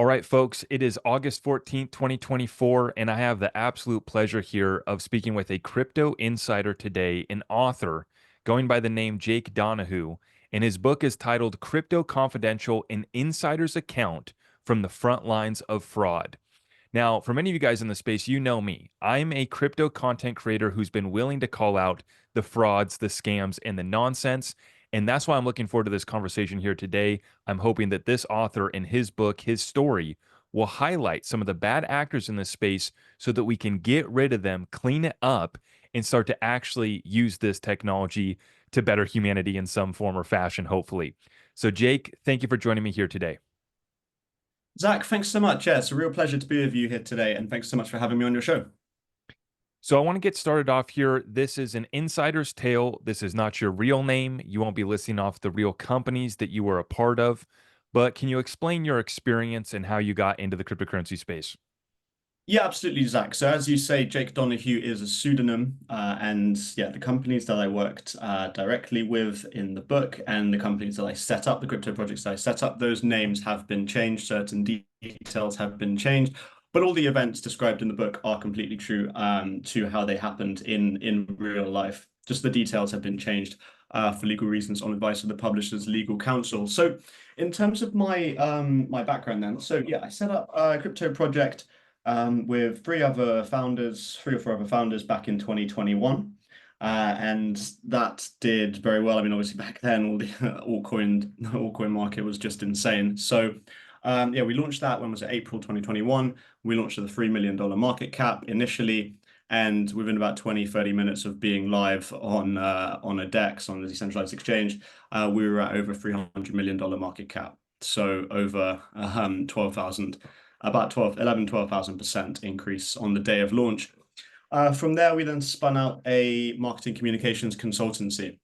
All right, folks, it is August 14th, 2024, and I have the absolute pleasure here of speaking with a crypto insider today, an author going by the name Jake Donoghue, and his book is titled Crypto Confidential: An Insider's Account from the Front Lines of Fraud. Now, for many of you guys in the space, you know me. I'm a crypto content creator who's been willing to call out the frauds, the scams, and the nonsense. And that's why I'm looking forward to this conversation here today. I'm hoping that this author and his book, his story, will highlight some of the bad actors in this space so that we can get rid of them, clean it up, and start to actually use this technology to better humanity in some form or fashion, hopefully. So, Jake, thank you for joining me here today. Zach, thanks so much. Yeah, it's a real pleasure to be with you here today, and thanks so much for having me on your show. So I want to get started off here. This is an insider's tale. This is not your real name. You won't be listing off the real companies that you were a part of. But can you explain your experience and how you got into the cryptocurrency space? Yeah, absolutely, Zach. So as you say, Jake Donoghue is a pseudonym, and yeah, the companies that I worked directly with in the book and the companies that I set up, the crypto projects that I set up, those names have been changed. Certain details have been changed, but all the events described in the book are completely true to how they happened in real life. Just the details have been changed for legal reasons on advice of the publisher's legal counsel. So in terms of my background then, so yeah, I set up a crypto project with three other founders, three or four other founders back in 2021. And that did very well. I mean, obviously back then all the altcoin market was just insane. So yeah, we launched that. When was it? April 2021. We launched at the $3 million market cap initially. And within about 20, 30 minutes of being live on a DEX, on the decentralized exchange, we were at over $300 million market cap. So over 12,000, about 12,000% increase on the day of launch. From there, we then spun out a marketing communications consultancy,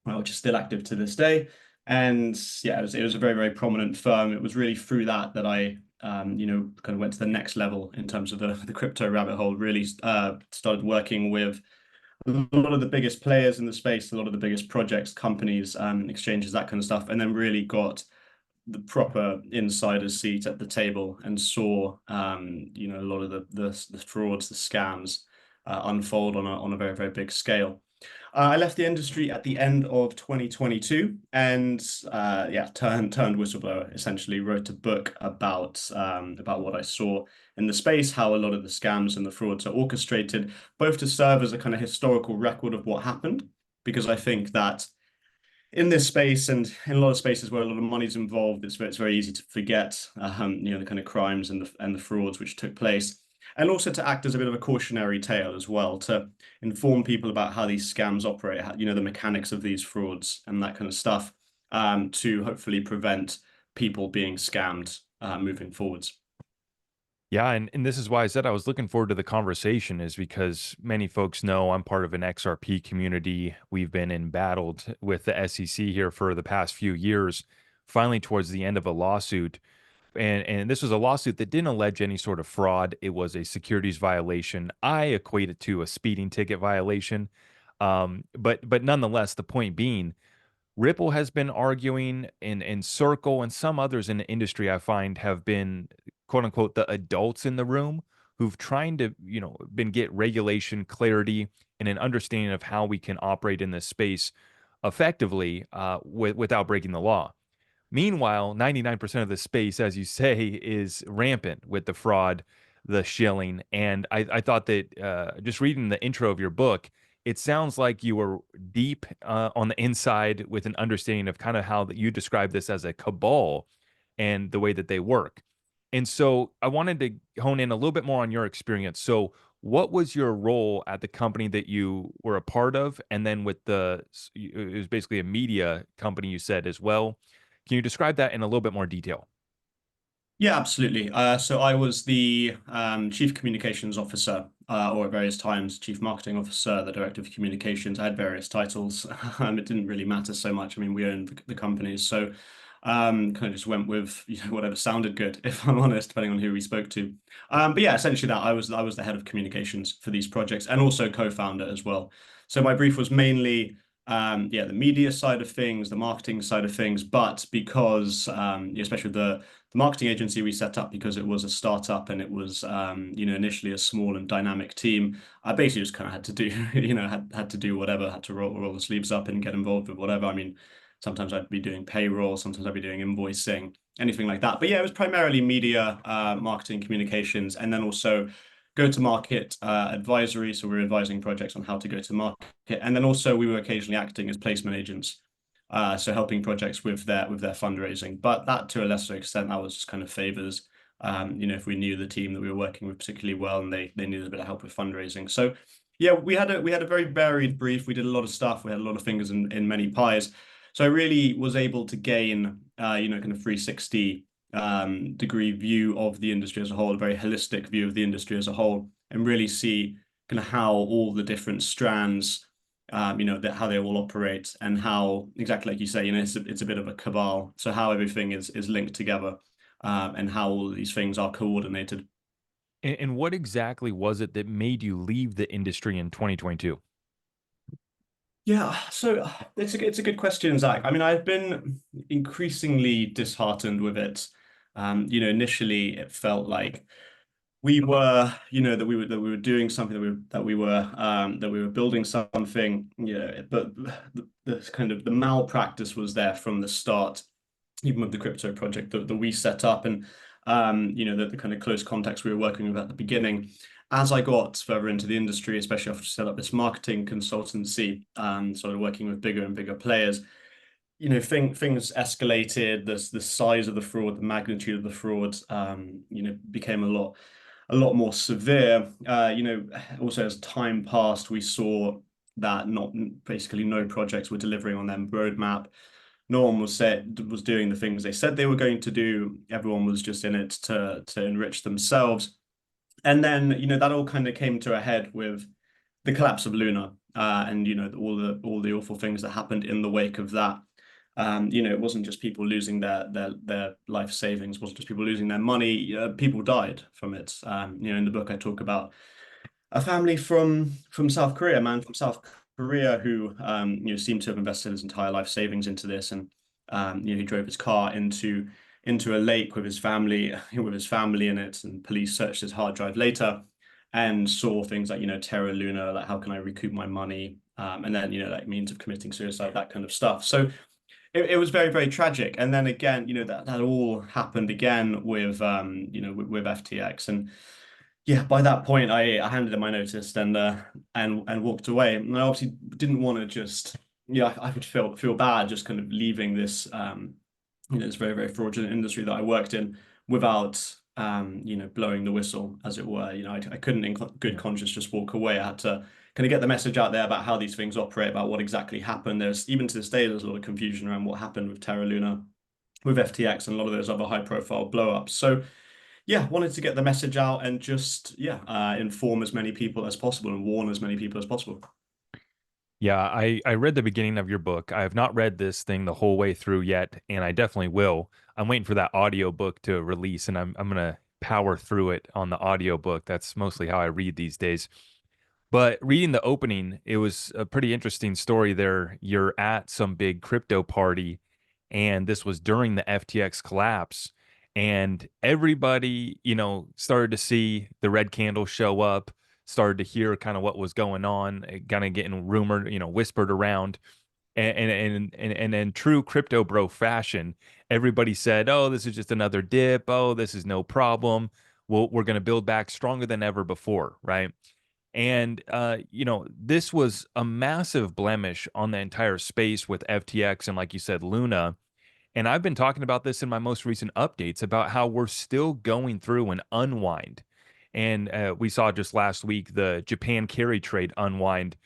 which is still active to this day. And yeah, it was a very, very prominent firm. It was really through that I, kind of went to the next level in terms of the crypto rabbit hole, really started working with a lot of the biggest players in the space, a lot of the biggest projects, companies, exchanges, that kind of stuff, and then really got the proper insider seat at the table and saw a lot of the frauds, the scams unfold on a very, very big scale. I left the industry at the end of 2022 and yeah, turned whistleblower, essentially wrote a book about what I saw in the space, how a lot of the scams and the frauds are orchestrated, both to serve as a kind of historical record of what happened, because I think that in this space and in a lot of spaces where a lot of money's involved, it's very easy to forget, the kind of crimes and the frauds which took place, and also to act as a bit of a cautionary tale as well, to inform people about how these scams operate, the mechanics of these frauds and that kind of stuff, to hopefully prevent people being scammed moving forwards. Yeah, and this is why I said I was looking forward to the conversation, is because many folks know I'm part of an XRP community. We've been embattled with the SEC here for the past few years, finally towards the end of a lawsuit. And this was a lawsuit that didn't allege any sort of fraud. It was a securities violation. I equate it to a speeding ticket violation. But nonetheless, the point being, Ripple has been arguing, and Circle and some others in the industry I find have been quote unquote the adults in the room who've trying to, been get regulation clarity and an understanding of how we can operate in this space effectively without breaking the law. Meanwhile, 99% of the space, as you say, is rampant with the fraud, the shilling. And I thought that just reading the intro of your book, it sounds like you were deep on the inside with an understanding of kind of how that you describe this as a cabal and the way that they work. And so I wanted to hone in a little bit more on your experience. So, what was your role at the company that you were a part of? And then with it was basically a media company, you said as well. Can you describe that in a little bit more detail? Yeah, absolutely. So I was the chief communications officer, or at various times chief marketing officer, the director of communications. I had various titles. It didn't really matter so much. I mean, we owned the companies, so kind of just went with whatever sounded good, if I'm honest, depending on who we spoke to. But yeah, essentially that I was the head of communications for these projects and also co-founder as well. So my brief was mainly yeah, the media side of things, the marketing side of things, but because especially the marketing agency we set up because it was a startup and it was initially a small and dynamic team, I basically just kind of had to do had to do whatever, had to roll the sleeves up and get involved with whatever. I mean, sometimes I'd be doing payroll, sometimes I'd be doing invoicing, anything like that. But yeah, it was primarily media, marketing, communications, and then also go to market advisory. So we were advising projects on how to go to market. And then also we were occasionally acting as placement agents, so helping projects with their fundraising. But that to a lesser extent, that was just kind of favors. If we knew the team that we were working with particularly well and they needed a bit of help with fundraising. So yeah, we had a very varied brief. We did a lot of stuff. We had a lot of fingers in many pies. So I really was able to gain kind of 360 degree view of the industry as a whole, a very holistic view of the industry as a whole, and really see kind of how all the different strands how they all operate and how exactly like you say, it's a bit of a cabal. So how everything is linked together, and how all of these things are coordinated. And what exactly was it that made you leave the industry in 2022? Yeah, so it's a good question, Zach. I mean, I've been increasingly disheartened with it. Initially it felt like we were, that we were doing something that we were building something, but the kind of the malpractice was there from the start, even with the crypto project that we set up, and the kind of close contacts we were working with at the beginning. As I got further into the industry, especially after set up this marketing consultancy and started working with bigger and bigger players, things escalated. The size of the fraud, the magnitude of the fraud, became a lot more severe. Also as time passed, we saw that not basically no projects were delivering on their roadmap. No one was doing the things they said they were going to do. Everyone was just in it to enrich themselves. And then, that all kind of came to a head with the collapse of Luna, and all the awful things that happened in the wake of that. It wasn't just people losing their life savings, it wasn't just people losing their money. People died from it. In the book I talk about a family from South Korea, a man from South Korea who seemed to have invested his entire life savings into this, and he drove his car into a lake with his family in it, and police searched his hard drive later and saw things like Terra Luna, like how can I recoup my money, and then like means of committing suicide, that kind of stuff. So it was very, very tragic. And then again, that all happened again with FTX. And yeah, by that point, I handed in my notice and walked away. And I obviously didn't want to just, I would feel bad just kind of leaving this this very, very fraudulent industry that I worked in without blowing the whistle, as it were. I couldn't in good conscience just walk away. I had to kind of get the message out there about how these things operate, about what exactly happened. There's even to this day, there's a lot of confusion around what happened with Terra Luna, with FTX, and a lot of those other high profile blowups. So yeah, wanted to get the message out and just inform as many people as possible and warn as many people as possible. Yeah, I read the beginning of your book. I have not read this thing the whole way through yet, and I definitely will. I'm waiting for that audio book to release, and I'm gonna power through it on the audio book. That's mostly how I read these days. But reading the opening, it was a pretty interesting story there. You're at some big crypto party, and this was during the FTX collapse, and everybody, started to see the red candle show up, started to hear kind of what was going on, kind of getting rumored, whispered around. And in true crypto bro fashion, everybody said, "Oh, this is just another dip. Oh, this is no problem. We're going to build back stronger than ever before," right? And this was a massive blemish on the entire space with FTX and, like you said, Luna. And I've been talking about this in my most recent updates about how we're still going through an unwind. And we saw just last week the Japan carry trade unwind,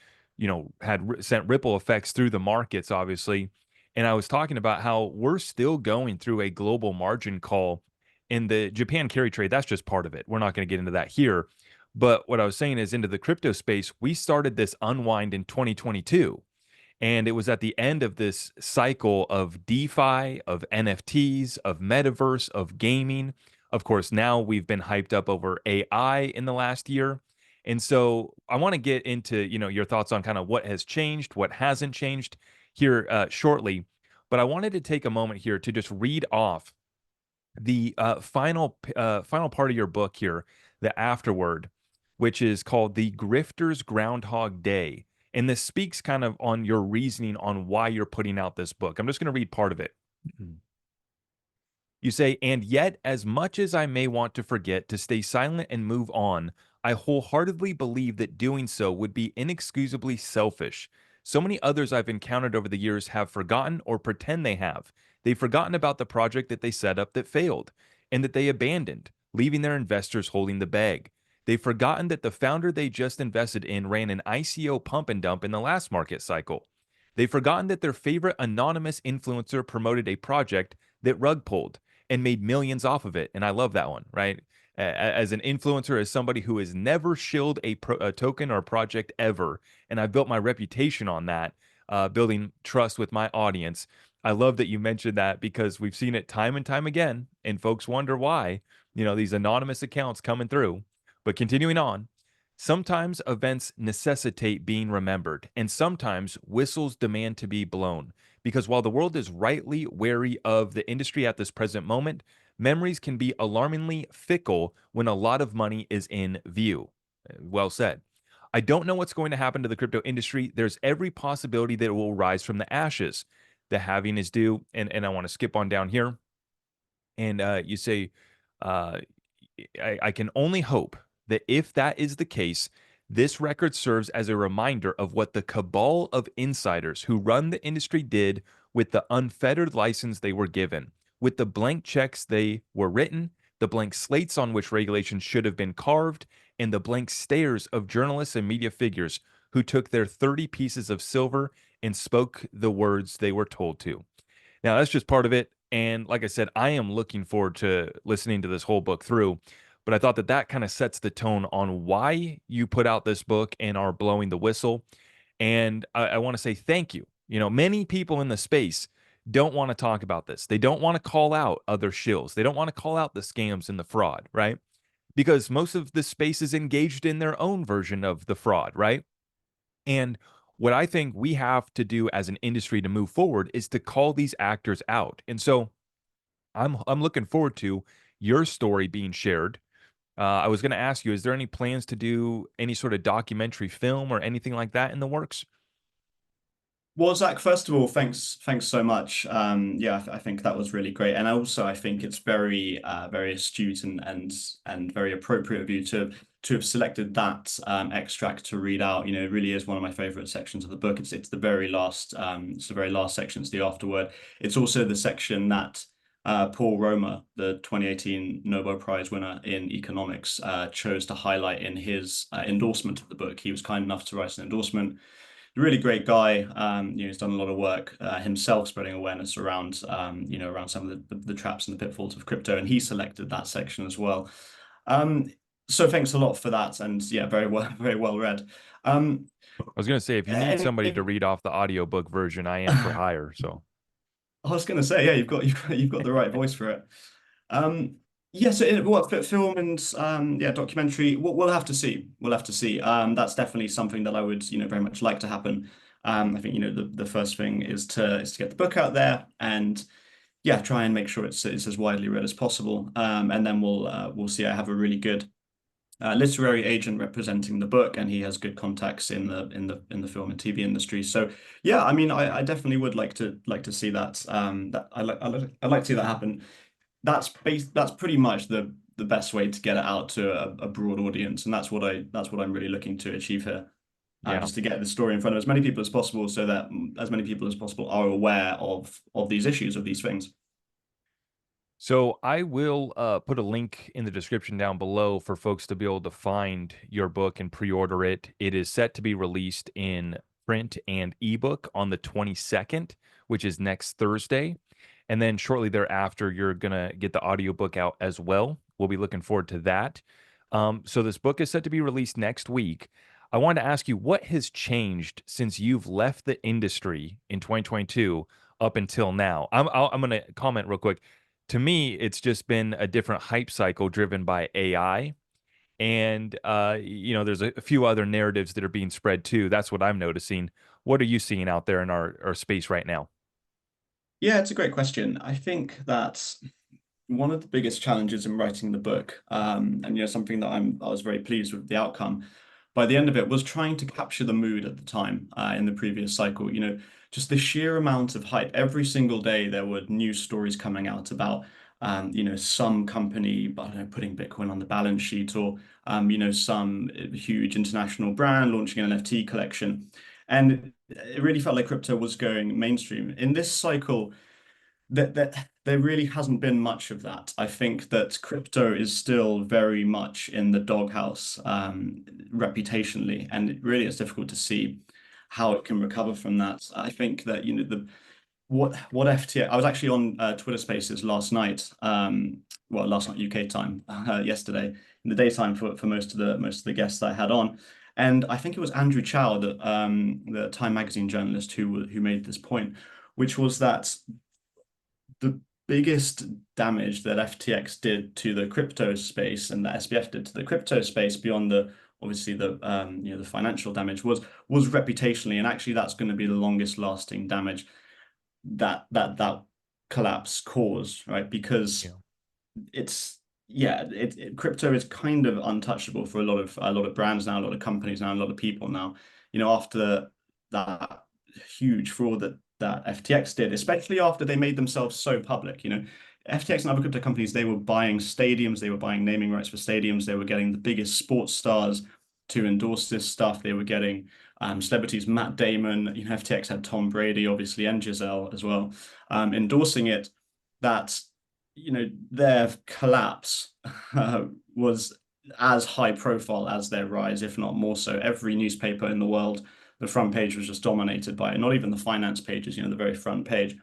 sent ripple effects through the markets, obviously. And I was talking about how we're still going through a global margin call in the Japan carry trade. That's just part of it. We're not going to get into that here. But what I was saying is, into the crypto space, we started this unwind in 2022. And it was at the end of this cycle of DeFi, of NFTs, of metaverse, of gaming. Of course, now we've been hyped up over AI in the last year. And so I want to get into, your thoughts on kind of what has changed, what hasn't changed here shortly. But I wanted to take a moment here to just read off the final part of your book here, the afterword, which is called "The Grifter's Groundhog Day," and this speaks kind of on your reasoning on why you're putting out this book. I'm just going to read part of it. You say, and yet, as much as I may want to forget, to stay silent and move on, I wholeheartedly believe that doing so would be inexcusably selfish. So many others I've encountered over the years have forgotten or pretend they have. They've forgotten about the project that they set up that failed and that they abandoned, leaving their investors holding the bag. They've forgotten that the founder they just invested in ran an ICO pump and dump in the last market cycle. They've forgotten that their favorite anonymous influencer promoted a project that rug pulled and made millions off of it. And I love that one, right? As an influencer, as somebody who has never shilled a token or a project ever, and I've built my reputation on that, building trust with my audience. I love that you mentioned that because we've seen it time and time again, and folks wonder why, these anonymous accounts coming through. But continuing on, sometimes events necessitate being remembered, and sometimes whistles demand to be blown. Because while the world is rightly wary of the industry at this present moment, memories can be alarmingly fickle when a lot of money is in view. Well said. I don't know what's going to happen to the crypto industry. There's every possibility that it will rise from the ashes. The halving is due. And I want to skip on down here. And you say, uh, I can only hope that if that is the case, this record serves as a reminder of what the cabal of insiders who run the industry did with the unfettered license they were given, with the blank checks they were written, the blank slates on which regulations should have been carved, and the blank stares of journalists and media figures who took their 30 pieces of silver and spoke the words they were told to. Now, that's just part of it. And like I said, I am looking forward to listening to this whole book through. But I thought that that kind of sets the tone on why you put out this book and are blowing the whistle. And I want to say thank you. Many people in the space don't want to talk about this. They don't want to call out other shills. They don't want to call out the scams and the fraud, right? Because most of the space is engaged in their own version of the fraud, right? And what I think we have to do as an industry to move forward is to call these actors out. And so I'm looking forward to your story being shared. I was going to ask you, is there any plans to do any sort of documentary film or anything like that in the works? Well, Zach, first of all, thanks so much. Yeah, I think that was really great, and also I think it's very, very astute and very appropriate of you to have selected that extract to read out. It really is one of my favorite sections of the book. It's the very last, it's the very last section. It's the afterword. It's also the section that Paul Romer, the 2018 Nobel Prize winner in economics, chose to highlight in his endorsement of the book. He was kind enough to write an endorsement. Really great guy. He's done a lot of work himself, spreading awareness around, around some of the traps and the pitfalls of crypto, and he selected that section as well. Um, so thanks a lot for that, and yeah, very well read. Um, I was going to say, if you need and somebody to read off the audiobook version, I am for hire. So, I was going to say, yeah, you've got the right voice for it. Um, yeah, so what film and yeah, documentary. We'll have to see. We'll have to see. That's definitely something that I would, very much like to happen. I think, the first thing is to get the book out there and yeah, try and make sure it's as widely read as possible. And then we'll see. I have a really good literary agent representing the book, and he has good contacts in the film and TV industry. So yeah, I mean, I definitely would like to see that. That I'd like to see that happen. That's pretty much the best way to get it out to a broad audience, and that's what I'm really looking to achieve here. yeah. Just to get the story in front of as many people as possible, so that as many people as possible are aware of these issues, of these things. So I will put a link in the description down below for folks to be able to find your book and pre-order it. It is set to be released in print and ebook on the 22nd, which is next Thursday. And then shortly thereafter, you're gonna get the audiobook out as well. We'll be looking forward to that. So this book is set to be released next week. I wanted to ask you what has changed since you've left the industry in 2022 up until now. I'm going to comment real quick. To me, it's just been a different hype cycle driven by AI. And there's a few other narratives that are being spread too. That's what I'm noticing. What are you seeing out there in our space right now? Yeah, it's a great question. I think that one of the biggest challenges in writing the book, and something that I was very pleased with the outcome. By the end of it, was trying to capture the mood at the time in the previous cycle. Just the sheer amount of hype. Every single day, there were news stories coming out about, some company, I don't know, putting Bitcoin on the balance sheet, or some huge international brand launching an NFT collection, and it really felt like crypto was going mainstream. In this cycle, that there really hasn't been much of that. I think that crypto is still very much in the doghouse, reputationally, and it really is difficult to see how it can recover from that. I think that the what FTX. I was actually on Twitter Spaces last night, well, last night UK time, yesterday in the daytime for most of the guests that I had on. And I think it was Andrew Chow, the Time magazine journalist, who made this point, which was that the biggest damage that FTX did to the crypto space and that SBF did to the crypto space, beyond the obviously the financial damage, was reputationally, and actually that's going to be the longest lasting damage that collapse caused, right? Because Yeah. it's yeah, crypto is kind of untouchable for a lot of brands now, a lot of companies now, a lot of people now. After that huge fraud that FTX did, especially after they made themselves so public. FTX and other crypto companies, they were buying stadiums, they were buying naming rights for stadiums, they were getting the biggest sports stars to endorse this stuff. They were getting celebrities, Matt Damon, FTX had Tom Brady, obviously, and Giselle as well, endorsing it. That their collapse was as high profile as their rise, if not more so. Every newspaper in the world, the front page was just dominated by it. Not even the finance pages, the very front page.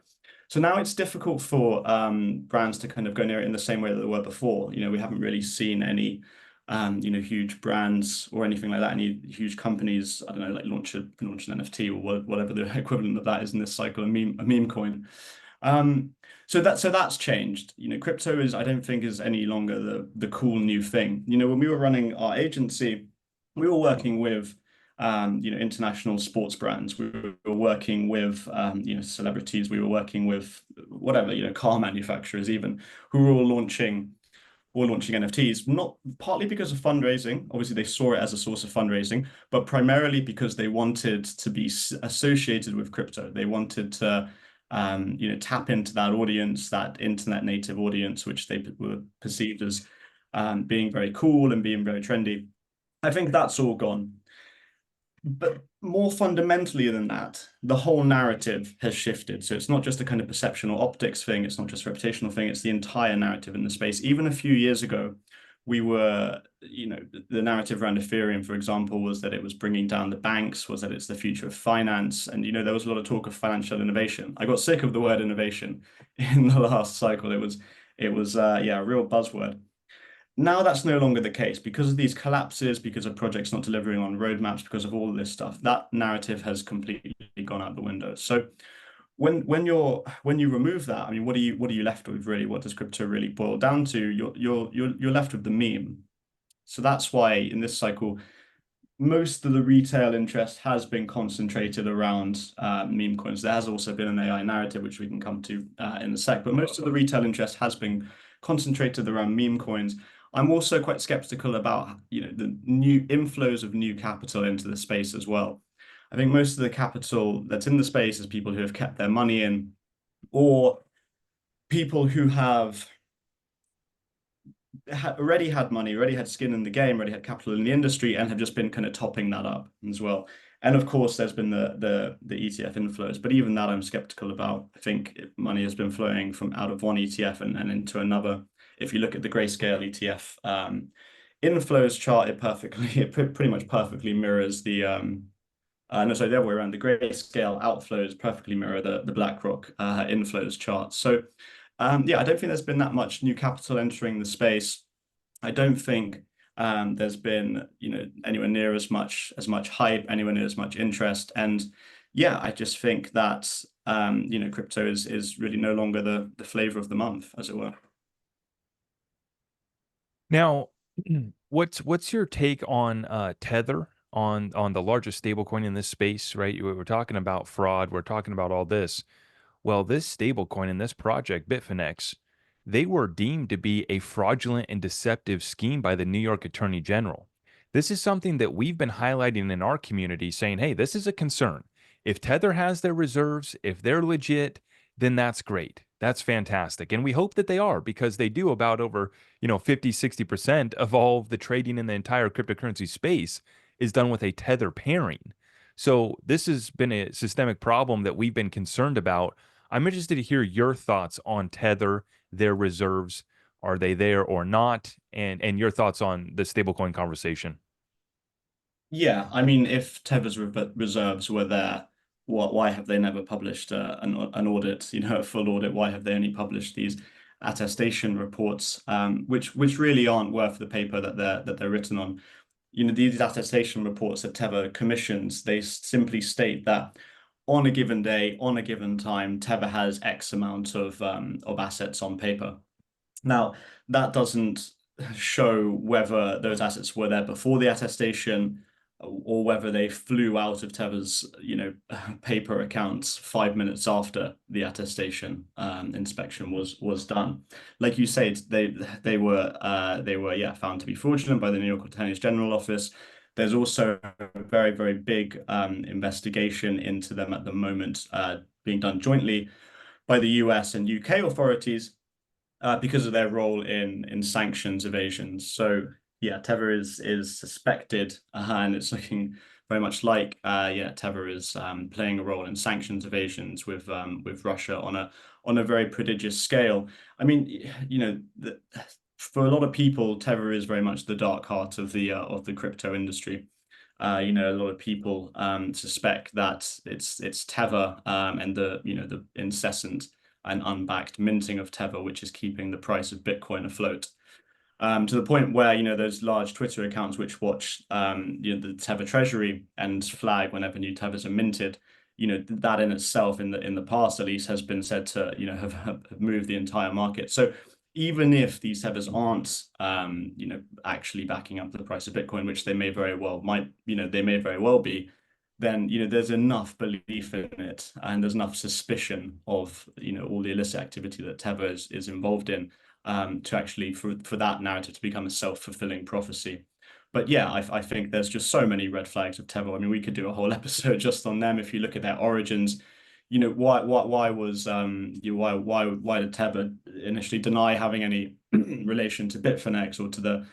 So now it's difficult for brands to kind of go near it in the same way that they were before. We haven't really seen any, huge brands or anything like that, any huge companies, I don't know, like launch an NFT or whatever the equivalent of that is in this cycle, a meme coin. Um, so that's changed. Crypto is, I don't think, is any longer the cool new thing. When we were running our agency, we were working with international sports brands. We were working with celebrities. We were working with whatever, car manufacturers even, who were all launching NFTs, not partly because of fundraising. Obviously, they saw it as a source of fundraising, but primarily because they wanted to be associated with crypto. They wanted to, tap into that audience, that internet native audience, which they were perceived as being very cool and being very trendy. I think that's all gone. But more fundamentally than that, the whole narrative has shifted. So it's not just a kind of perception or optics thing. It's not just a reputational thing. It's the entire narrative in the space. Even a few years ago, we were, the narrative around Ethereum, for example, was that it was bringing down the banks, was that it's the future of finance. And, there was a lot of talk of financial innovation. I got sick of the word innovation in the last cycle. It was a real buzzword. Now that's no longer the case because of these collapses, because of projects not delivering on roadmaps, because of all of this stuff. That narrative has completely gone out the window. So when you remove that, I mean, what are you left with really? What does crypto really boil down to? You're left with the meme. So that's why in this cycle, most of the retail interest has been concentrated around meme coins. There has also been an AI narrative, which we can come to in a sec, but most of the retail interest has been concentrated around meme coins. I'm also quite skeptical about the new inflows of new capital into the space as well. I think most of the capital that's in the space is people who have kept their money in, or people who have already had money, already had skin in the game, already had capital in the industry, and have just been kind of topping that up as well. And of course, there's been the ETF inflows, but even that I'm skeptical about. I think money has been flowing from out of one ETF and into another. If you look at the Grayscale ETF inflows chart, it pretty much perfectly mirrors the no, sorry, the other way around. The Grayscale outflows perfectly mirror the BlackRock inflows chart. So yeah, I don't think there's been that much new capital entering the space. I don't think there's been, anywhere near as much hype, anywhere near as much interest. And yeah, I just think that crypto is really no longer the flavor of the month, as it were. Now, What's your take on Tether, on the largest stablecoin in this space, right? We're talking about fraud, we're talking about all this. Well, this stablecoin in this project, Bitfinex, they were deemed to be a fraudulent and deceptive scheme by the New York Attorney General. This is something that we've been highlighting in our community, saying, hey, this is a concern. If Tether has their reserves, if they're legit, then that's great. That's fantastic. And we hope that they are, because they do about over, 50, 60% of all the trading in the entire cryptocurrency space is done with a Tether pairing. So this has been a systemic problem that we've been concerned about. I'm interested to hear your thoughts on Tether, their reserves. Are they there or not? And your thoughts on the stablecoin conversation. Yeah, I mean, if Tether's reserves were there, why have they never published an audit, a full audit? Why have they only published these attestation reports, which really aren't worth the paper that they're written on? These attestation reports that Tether commissions, they simply state that on a given day, on a given time, Tether has X amount of assets on paper. Now, that doesn't show whether those assets were there before the attestation or whether they flew out of Tether's, paper accounts 5 minutes after the attestation inspection was done. Like you said, they were yeah found to be fraudulent by the New York Attorney General Office. There's also a very, very big investigation into them at the moment, being done jointly by the US and UK authorities because of their role in sanctions evasions. So yeah, Tether is suspected, and it's looking very much like yeah, Tether is playing a role in sanctions evasions with Russia on a very prodigious scale. I mean, for a lot of people, Tether is very much the dark heart of the crypto industry. A lot of people suspect that it's Tether and the incessant and unbacked minting of Tether, which is keeping the price of Bitcoin afloat. To the point where those large Twitter accounts which watch the Tether treasury and flag whenever new Tethers are minted, that in itself in the past at least has been said to have moved the entire market. So even if these Tethers aren't actually backing up the price of Bitcoin, which they may very well be, then there's enough belief in it and there's enough suspicion of all the illicit activity that Tether is involved in to actually for that narrative to become a self-fulfilling prophecy. But yeah, I think there's just so many red flags of Tether. I mean, we could do a whole episode just on them if you look at their origins. Why was why did Tether initially deny having any relation to Bitfinex or to the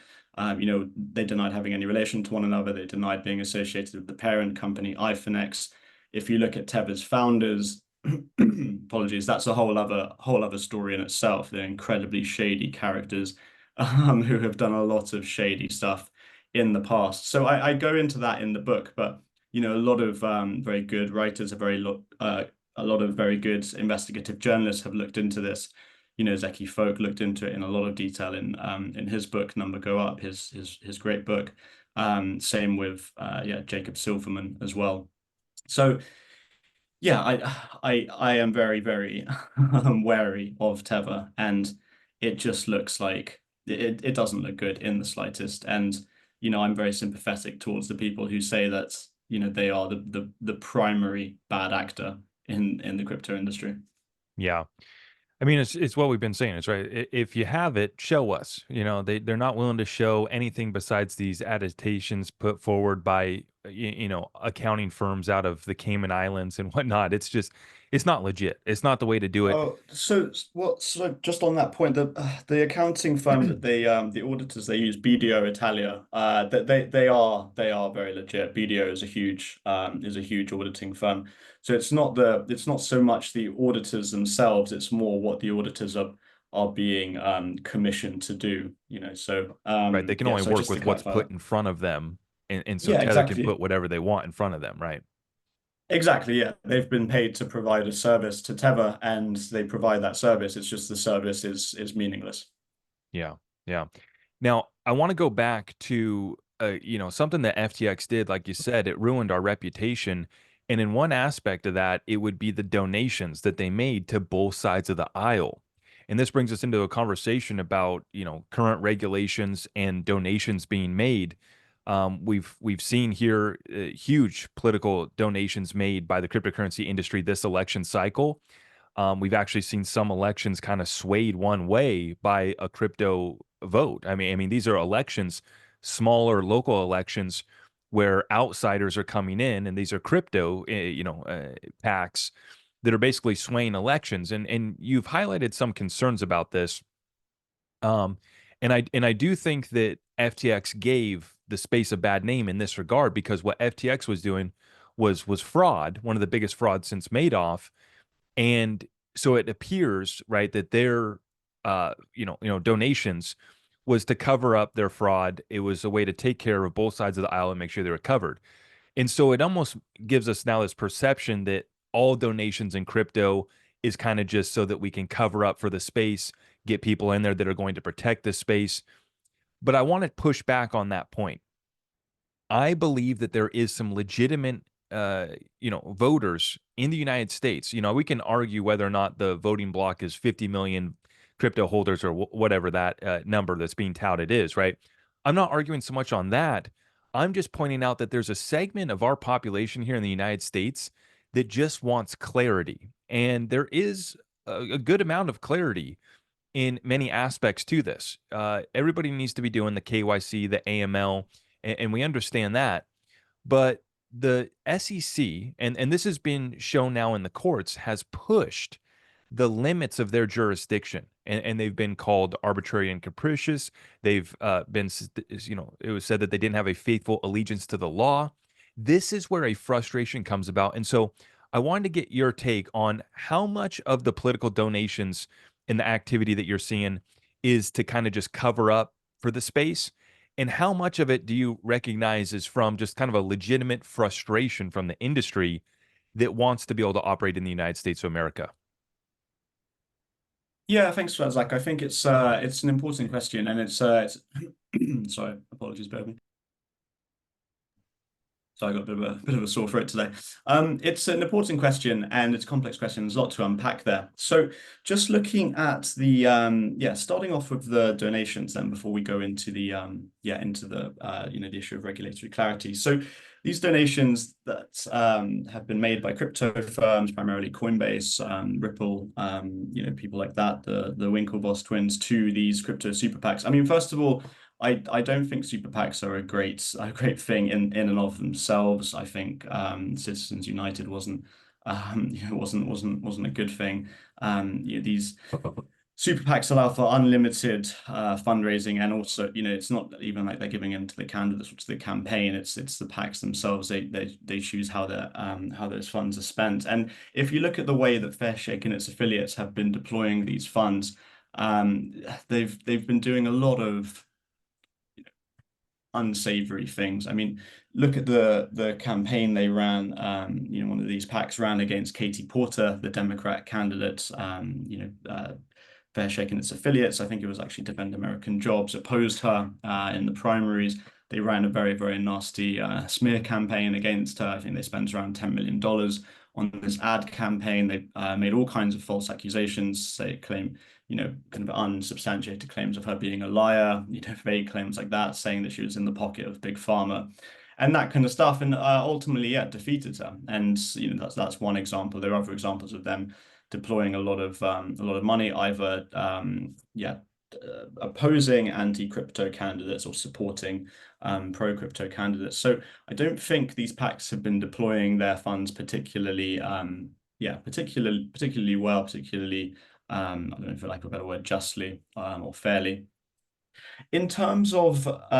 they denied having any relation to one another. They denied being associated with the parent company, iFinex. If you look at Tether's founders, apologies, that's a whole other story in itself. They're incredibly shady characters who have done a lot of shady stuff in the past. So I go into that in the book, but a lot of very good writers, a lot of very good investigative journalists have looked into this. Zeki Folk looked into it in a lot of detail in his book Number Go Up, his great book. Same with yeah, Jacob Silverman as well. So yeah, I am very, very wary of Tether, and it just looks like it doesn't look good in the slightest. And I'm very sympathetic towards the people who say that they are the primary bad actor in the crypto industry. Yeah. I mean, it's what we've been saying. It's right. If you have it, show us. They're not willing to show anything besides these attestations put forward by accounting firms out of the Cayman Islands and whatnot. It's not legit. It's not the way to do it. Oh, so just on that point, the accounting firm that the auditors they use, BDO Italia, that they are very legit. BDO is a huge auditing firm. So it's not so much the auditors themselves, it's more what the auditors are being commissioned to do, So Right? They can yeah, only so work just to with what's clarify put that. in front of them, and so Yeah, Tether can exactly. put whatever they want in front of them. Right? Exactly, yeah. They've been paid to provide a service to Tether and they provide that service. It's just the service is meaningless. Yeah. Yeah. Now, I want to go back to something that FTX did. Like you said, it ruined our reputation. And in one aspect of that, it would be the donations that they made to both sides of the aisle. And this brings us into a conversation about, current regulations and donations being made. We've seen here huge political donations made by the cryptocurrency industry this election cycle. We've actually seen some elections kind of swayed one way by a crypto vote. I mean, these are elections, smaller local elections, where outsiders are coming in, and these are crypto, packs that are basically swaying elections. And you've highlighted some concerns about this. Um, and I do think that FTX gave the space a bad name in this regard, because what FTX was doing was fraud, one of the biggest frauds since Madoff. And so it appears, right, that their donations was to cover up their fraud. It was a way to take care of both sides of the aisle and make sure they were covered. And so it almost gives us now this perception that all donations in crypto is kind of just so that we can cover up for the space, get people in there that are going to protect the space. But I want to push back on that point. I believe that there is some legitimate, voters in the United States. We can argue whether or not the voting block is 50 million crypto holders, or whatever that number that's being touted is, right? I'm not arguing so much on that. I'm just pointing out that there's a segment of our population here in the United States that just wants clarity. And there is a good amount of clarity in many aspects to this. Everybody needs to be doing the KYC, the AML, and we understand that. But the SEC, and this has been shown now in the courts, has pushed the limits of their jurisdiction, and they've been called arbitrary and capricious. They've it was said that they didn't have a faithful allegiance to the law. This is where a frustration comes about. And so I wanted to get your take on how much of the political donations and the activity that you're seeing is to kind of just cover up for the space, and how much of it do you recognize is from just kind of a legitimate frustration from the industry that wants to be able to operate in the United States of America? Yeah, thanks for that, Zach. I think it's an important question, and it's sorry, apologies, bear with me. So I got a bit of a sore throat today. It's an important question, and it's a complex question. There's a lot to unpack there. So just looking at the starting off with the donations, then before we go into the the issue of regulatory clarity. So these donations that have been made by crypto firms, primarily Coinbase, Ripple, people like that, the Winklevoss twins, to these crypto super PACs. I mean, first of all, I don't think super PACs are a great thing in and of themselves. I think Citizens United wasn't a good thing. These super PACs allow for unlimited fundraising, and also, it's not even like they're giving in to the candidates or to the campaign. It's the PACs themselves. They choose how those funds are spent. And if you look at the way that Fairshake and its affiliates have been deploying these funds, they've been doing a lot of unsavory things. I mean, look at the campaign they ran. One of these PACs ran against Katie Porter, the Democrat candidate. Fairshake and its affiliates, I think it was actually Defend American Jobs, opposed her in the primaries. They ran a very, very nasty smear campaign against her. I think they spent around $10 million on this ad campaign. They made all kinds of false accusations. They claim, kind of unsubstantiated claims of her being a liar, vague claims like that, saying that she was in the pocket of Big Pharma and that kind of stuff. And ultimately, yeah, defeated her. And, that's one example. There are other examples of them deploying a lot of money, either opposing anti-crypto candidates or supporting pro-crypto candidates. So I don't think these PACs have been deploying their funds particularly particularly well, particularly I don't know, for lack of a better word, justly or fairly. In terms of the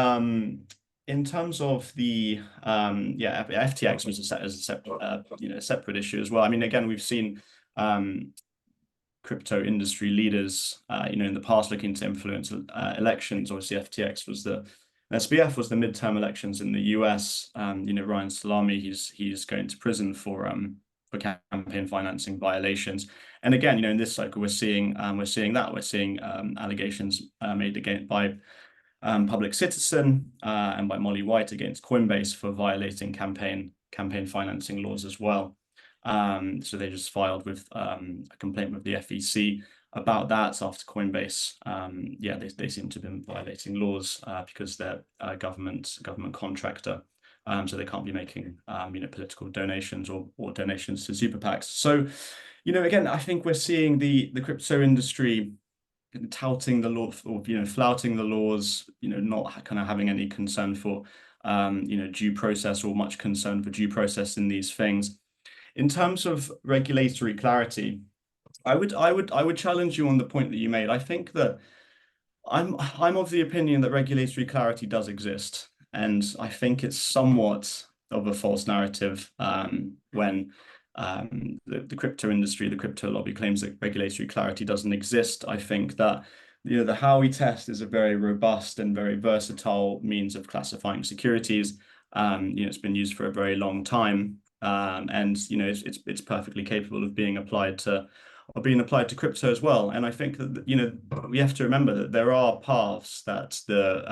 FTX was a separate issue as well. I mean, again, we've seen crypto industry leaders, in the past looking to influence elections. Obviously, SBF was the midterm elections in the US. Ryan Salami, he's going to prison for campaign financing violations. And again, in this cycle, we're seeing allegations made against by Public Citizen and by Molly White against Coinbase for violating campaign financing laws as well. So they just filed with a complaint with the FEC about that after Coinbase. Yeah, they seem to have been violating laws because they're a government contractor. So they can't be making political donations or donations to super PACs. So, again, I think we're seeing the crypto industry touting the law, or flouting the laws, not kind of having any concern for due process, or much concern for due process in these things. In terms of regulatory clarity, I would challenge you on the point that you made. I think that I'm of the opinion that regulatory clarity does exist, and I think it's somewhat of a false narrative when the crypto industry, the crypto lobby claims that regulatory clarity doesn't exist. I think that the Howey test is a very robust and very versatile means of classifying securities. It's been used for a very long time, and it's perfectly capable of being applied to crypto as well. And I think that we have to remember that there are paths that the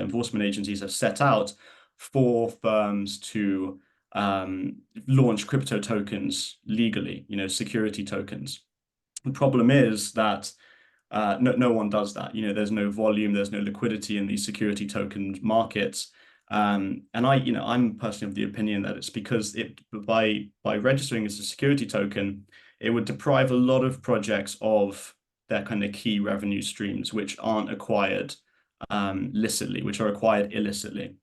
enforcement agencies have set out for firms to launch crypto tokens legally, security tokens. The problem is that no one does that. There's no volume, there's no liquidity in these security token markets. And I'm personally of the opinion that it's because by registering as a security token, it would deprive a lot of projects of their kind of key revenue streams, which aren't acquired licitly, which are acquired illicitly.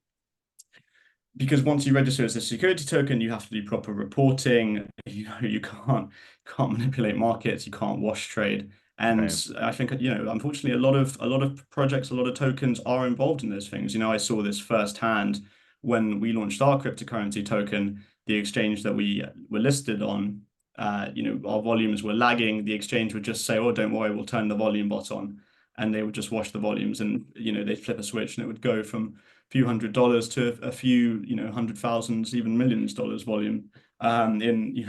Because once you register as a security token, you have to do proper reporting. You can't manipulate markets, you can't wash trade. And Right. I think, unfortunately, a lot of projects, a lot of tokens are involved in those things. I saw this firsthand when we launched our cryptocurrency token, the exchange that we were listed on. Our volumes were lagging. The exchange would just say, "Oh, don't worry, we'll turn the volume bot on," and they would just wash the volumes, and they'd flip a switch, and it would go from few $100s to a few, hundred thousands, even millions dollars volume in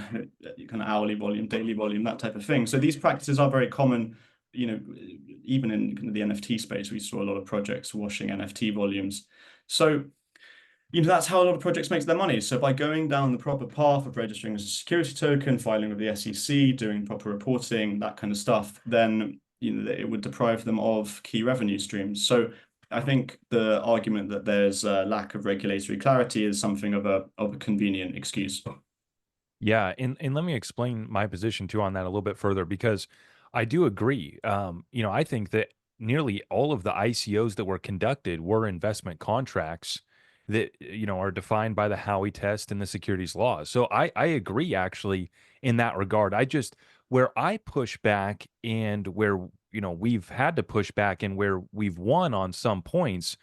kind of hourly volume, daily volume, that type of thing. So these practices are very common. Even in kind of the NFT space, we saw a lot of projects washing NFT volumes. So that's how a lot of projects make their money. So by going down the proper path of registering as a security token, filing with the SEC, doing proper reporting, that kind of stuff, then it would deprive them of key revenue streams. So I think the argument that there's a lack of regulatory clarity is something of a convenient excuse. Yeah, and let me explain my position too on that a little bit further because I do agree. I think that nearly all of the ICOs that were conducted were investment contracts that are defined by the Howey test and the securities laws. So I agree actually in that regard. I just where I push back and where we've had to push back and where we've won on some points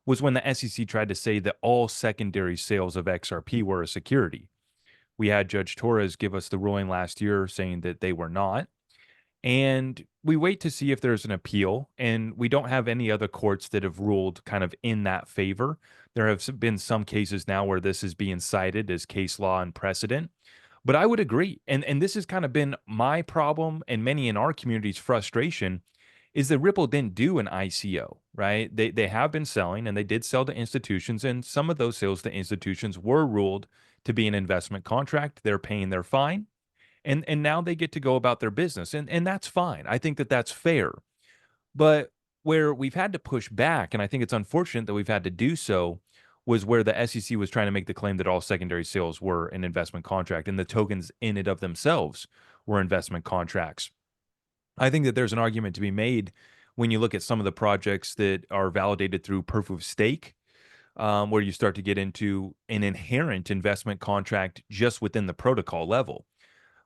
was when the SEC tried to say that all secondary sales of XRP were a security. We had Judge Torres give us the ruling last year saying that they were not. And we wait to see if there's an appeal. And we don't have any other courts that have ruled kind of in that favor. There have been some cases now where this is being cited as case law and precedent. But I would agree. And this has kind of been my problem and many in our community's frustration is that Ripple didn't do an ICO, right? They have been selling and they did sell to institutions, and some of those sales to institutions were ruled to be an investment contract. They're paying their fine, and now they get to go about their business, and that's fine. I think that that's fair. But where we've had to push back, and I think it's unfortunate that we've had to do so, was where the SEC was trying to make the claim that all secondary sales were an investment contract and the tokens in and of themselves were investment contracts. I think that there's an argument to be made when you look at some of the projects that are validated through proof of stake, where you start to get into an inherent investment contract just within the protocol level.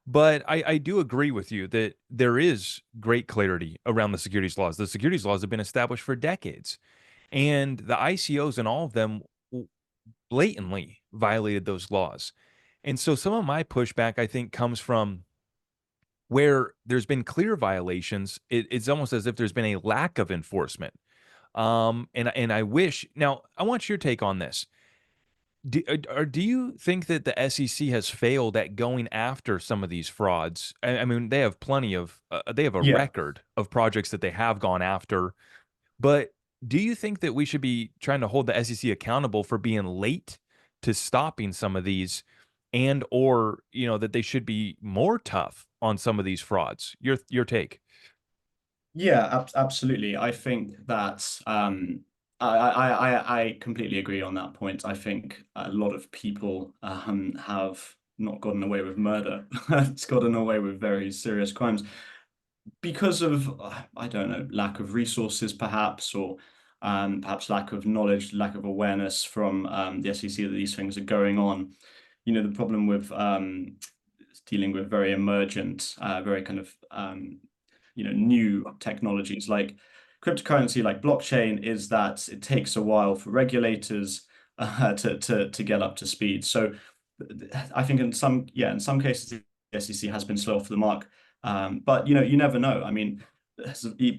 But I do agree with you that there is great clarity around the securities laws. The securities laws have been established for decades, and the ICOs and all of them blatantly violated those laws. And so some of my pushback, I think, comes from where there's been clear violations. It's almost as if there's been a lack of enforcement. And I wish now I want your take on this. Do you think that the SEC has failed at going after some of these frauds? I mean, they have plenty of they have a Yeah. record of projects that they have gone after, but do you think that we should be trying to hold the SEC accountable for being late to stopping some of these, and or that they should be more tough on some of these frauds? Your take. Yeah, absolutely. I think that I completely agree on that point. I think a lot of people have not gotten away with murder. It's gotten away with very serious crimes because of I don't know, lack of resources perhaps, or perhaps lack of knowledge, lack of awareness from the SEC that these things are going on. The problem with dealing with very emergent, very kind of new technologies like cryptocurrency, like blockchain, is that it takes a while for regulators to get up to speed. So I think in some cases the SEC has been slow off the mark, but you never know. I mean,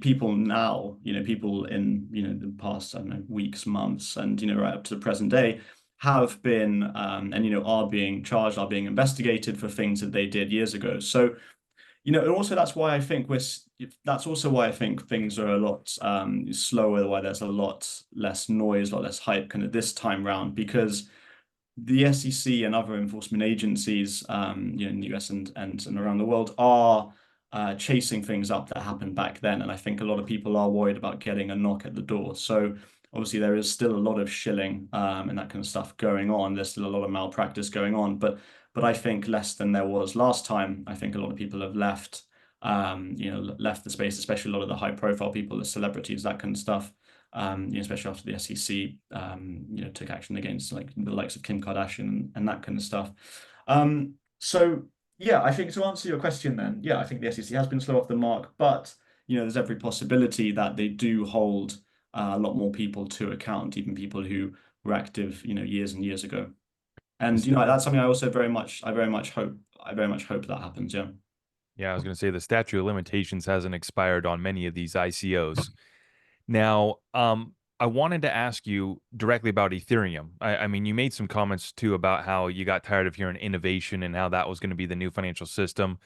people now, people in the past, I don't know, weeks, months, and right up to the present day have been and are being charged, are being investigated for things that they did years ago. So and also that's also why I think things are a lot slower, why there's a lot less noise, a lot less hype kind of this time round, because the SEC and other enforcement agencies, in the US and around the world are chasing things up that happened back then. And I think a lot of people are worried about getting a knock at the door. So obviously there is still a lot of shilling and that kind of stuff going on. There's still a lot of malpractice going on, but I think less than there was last time. I think a lot of people have left, left the space, especially a lot of the high profile people, the celebrities, that kind of stuff. Especially after the SEC, took action against like the likes of Kim Kardashian and that kind of stuff. So yeah, I think to answer your question, then, yeah, I think the SEC has been slow off the mark, but there's every possibility that they do hold a lot more people to account, even people who were active, years and years ago. And that's something I very much hope that happens. Yeah. Yeah, I was going to say the statute of limitations hasn't expired on many of these ICOs. Now, I wanted to ask you directly about Ethereum. I mean, you made some comments too about how you got tired of hearing innovation and how that was going to be the new financial system.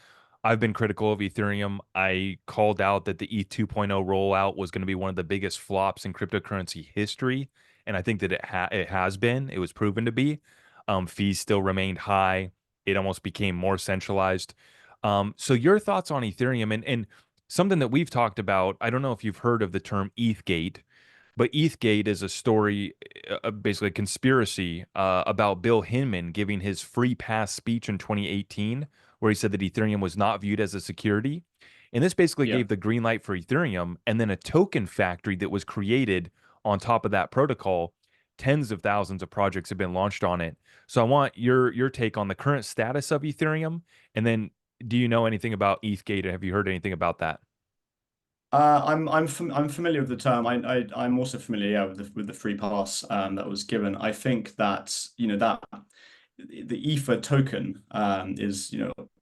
I've been critical of Ethereum. I called out that the ETH 2.0 rollout was going to be one of the biggest flops in cryptocurrency history, and I think that it has been. It was proven to be. Fees still remained high. It almost became more centralized. So your thoughts on Ethereum and something that we've talked about, I don't know if you've heard of the term ETHgate, but ETHgate is a story, basically a conspiracy about Bill Hinman giving his free pass speech in 2018, where he said that Ethereum was not viewed as a security. And this basically Yeah. gave the green light for Ethereum and then a token factory that was created on top of that protocol. Tens of thousands of projects have been launched on it. So I want your take on the current status of Ethereum, and then do you know anything about ETHgate? Have you heard anything about that? I'm familiar with the term. I'm also familiar, yeah, with the free pass that was given. I think that that the Ether token is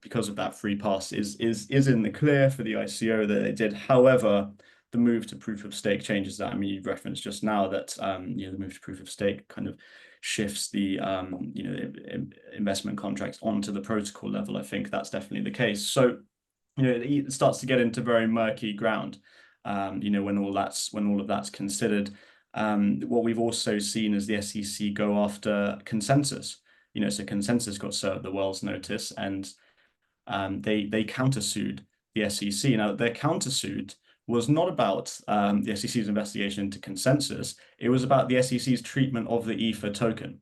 because of that free pass is in the clear for the ICO that they did. However, the move to proof of stake changes that. I mean, you referenced just now that the move to proof of stake kind of shifts the investment contracts onto the protocol level. I think that's definitely the case. So it starts to get into very murky ground. When all of that's considered. What we've also seen is the SEC go after consensus. So consensus got served the world's notice, and they countersued the SEC. Now, their countersuit was not about the SEC's investigation into consensus. It was about the SEC's treatment of the Ether token,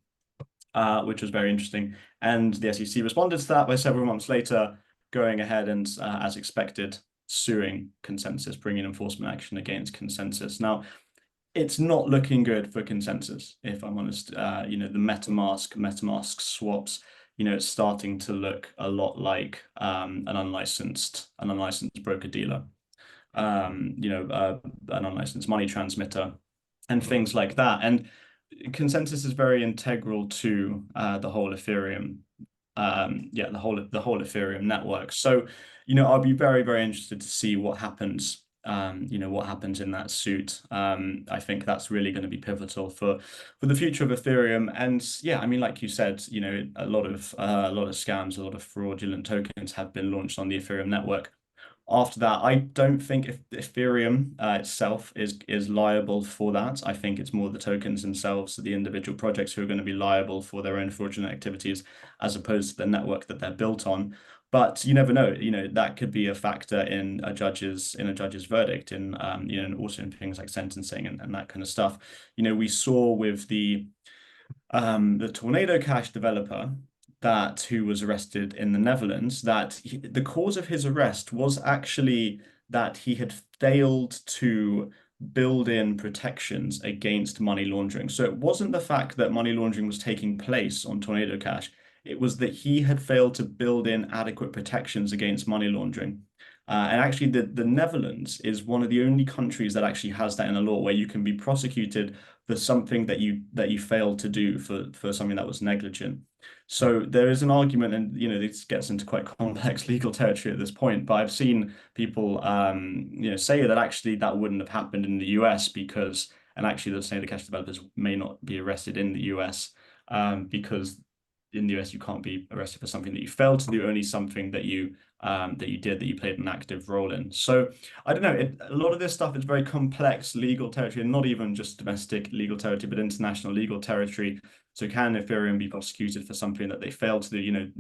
which was very interesting. And the SEC responded to that by several months later going ahead and, as expected, suing consensus, bringing enforcement action against consensus. Now, it's not looking good for consensus, if I'm honest. The MetaMask swaps, it's starting to look a lot like an unlicensed broker dealer, an unlicensed money transmitter, and things like that. And consensus is very integral to the whole Ethereum, the whole Ethereum network. So, I'll be very, very interested to see what happens. What happens in that suit. I think that's really going to be pivotal for the future of Ethereum. And yeah, I mean, like you said, a lot of scams, a lot of fraudulent tokens have been launched on the Ethereum network. After that, I don't think if Ethereum itself is liable for that. I think it's more the tokens themselves, the individual projects who are going to be liable for their own fraudulent activities, as opposed to the network that they're built on. But you never know. That could be a factor in a judge's verdict, in and also in things like sentencing and that kind of stuff. We saw with the Tornado Cash developer that who was arrested in the Netherlands, that the cause of his arrest was actually that he had failed to build in protections against money laundering. So it wasn't the fact that money laundering was taking place on Tornado Cash. It was that he had failed to build in adequate protections against money laundering. And actually, the Netherlands is one of the only countries that actually has that in the law, where you can be prosecuted for something that you failed to do, for something that was negligent. So there is an argument, and this gets into quite complex legal territory at this point. But I've seen people, say that actually that wouldn't have happened in the US because, and actually, the Snyder Cash developers may not be arrested in the US, because in the US you can't be arrested for something that you failed to do, only something that you played an active role in. So I don't know. A lot of this stuff is very complex legal territory, and not even just domestic legal territory, but international legal territory. So can Ethereum be prosecuted for something that they failed to do?